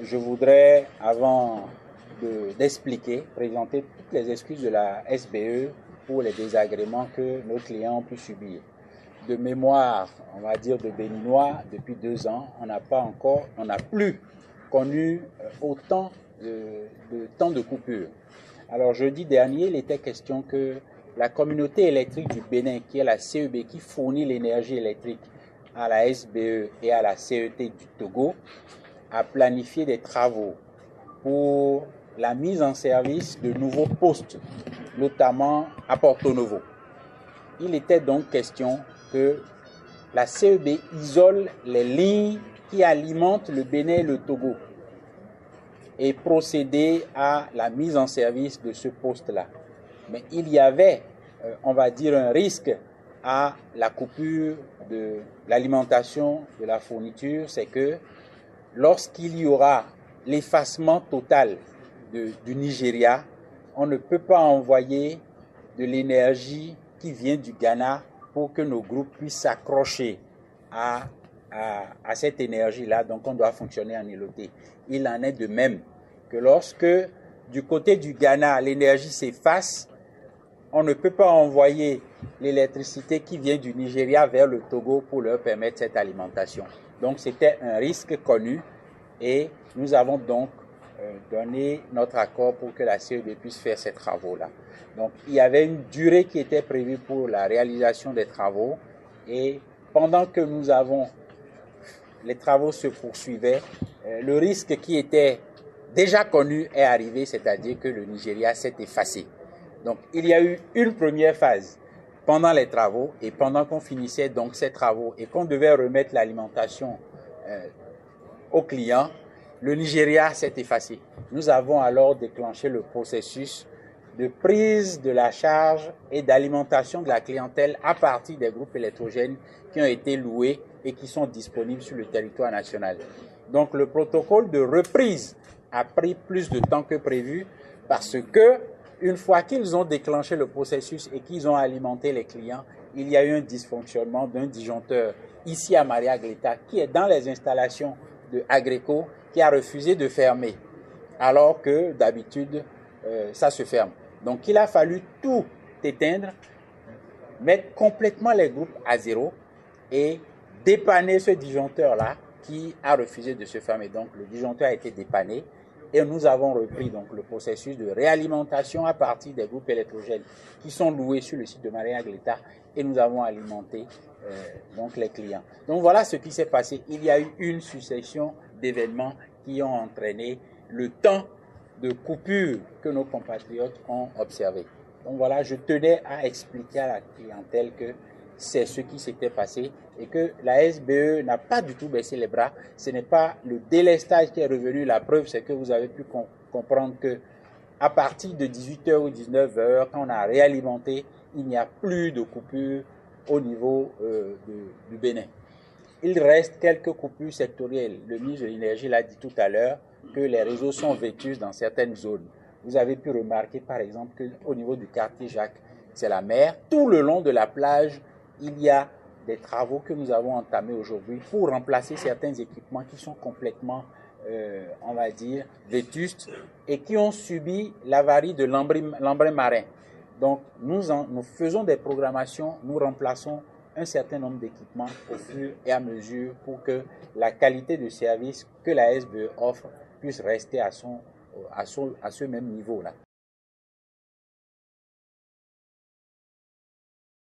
Je voudrais, avant d'expliquer, présenter toutes les excuses de la SBE pour les désagréments que nos clients ont pu subir. De mémoire, on va dire de béninois, depuis 2 ans, on n'a plus connu autant de temps de coupure. Alors jeudi dernier, il était question que la communauté électrique du Bénin, qui est la CEB, qui fournit l'énergie électrique à la SBE et à la CET du Togo, a planifié des travaux pour la mise en service de nouveaux postes, notamment à Porto Novo. Il était donc question que la CEB isole les lignes qui alimentent le Bénin et le Togo et procéder à la mise en service de ce poste-là. Mais il y avait, on va dire, un risque à la coupure de l'alimentation de la fourniture, c'est que lorsqu'il y aura l'effacement total du Nigeria, on ne peut pas envoyer de l'énergie qui vient du Ghana pour que nos groupes puissent s'accrocher à cette énergie-là. Donc on doit fonctionner en îloté. Il en est de même que lorsque du côté du Ghana, l'énergie s'efface, on ne peut pas envoyer l'électricité qui vient du Nigeria vers le Togo pour leur permettre cette alimentation. Donc c'était un risque connu et nous avons donc donné notre accord pour que la CEB puisse faire ces travaux-là. Donc il y avait une durée qui était prévue pour la réalisation des travaux et pendant que les travaux se poursuivaient, le risque qui était déjà connu est arrivé, c'est-à-dire que le Nigeria s'est effacé. Donc il y a eu une première phase pendant les travaux et pendant qu'on finissait donc ces travaux et qu'on devait remettre l'alimentation aux clients, le Nigeria s'est effacé. Nous avons alors déclenché le processus de prise de la charge et d'alimentation de la clientèle à partir des groupes électrogènes qui ont été loués et qui sont disponibles sur le territoire national. Donc le protocole de reprise a pris plus de temps que prévu parce que une fois qu'ils ont déclenché le processus et qu'ils ont alimenté les clients, il y a eu un dysfonctionnement d'un disjoncteur ici à Maria Gleta qui est dans les installations de Agreco qui a refusé de fermer alors que d'habitude ça se ferme. Donc il a fallu tout éteindre, mettre complètement les groupes à zéro et dépanner ce disjoncteur-là qui a refusé de se fermer. Donc le disjoncteur a été dépanné et nous avons repris donc le processus de réalimentation à partir des groupes électrogènes qui sont loués sur le site de Maria Gleta et nous avons alimenté donc les clients. Donc voilà ce qui s'est passé. Il y a eu une succession d'événements qui ont entraîné le temps de coupure que nos compatriotes ont observé. Donc voilà, je tenais à expliquer à la clientèle que c'est ce qui s'était passé et que la SBE n'a pas du tout baissé les bras. Ce n'est pas le délestage qui est revenu. La preuve, c'est que vous avez pu comprendre que à partir de 18h ou 19h, quand on a réalimenté, il n'y a plus de coupure au niveau du Bénin. Il reste quelques coupures sectorielles. Le ministre de l'Énergie l'a dit tout à l'heure que les réseaux sont vétustes dans certaines zones. Vous avez pu remarquer par exemple qu'au niveau du quartier Jacques, c'est la mer. Tout le long de la plage, il y a des travaux que nous avons entamés aujourd'hui pour remplacer certains équipements qui sont complètement, on va dire, vétustes et qui ont subi l'avarie de l'embrun marin. Donc nous faisons des programmations, nous remplaçons un certain nombre d'équipements au fur et à mesure pour que la qualité de service que la SBE offre puisse rester à ce même niveau-là.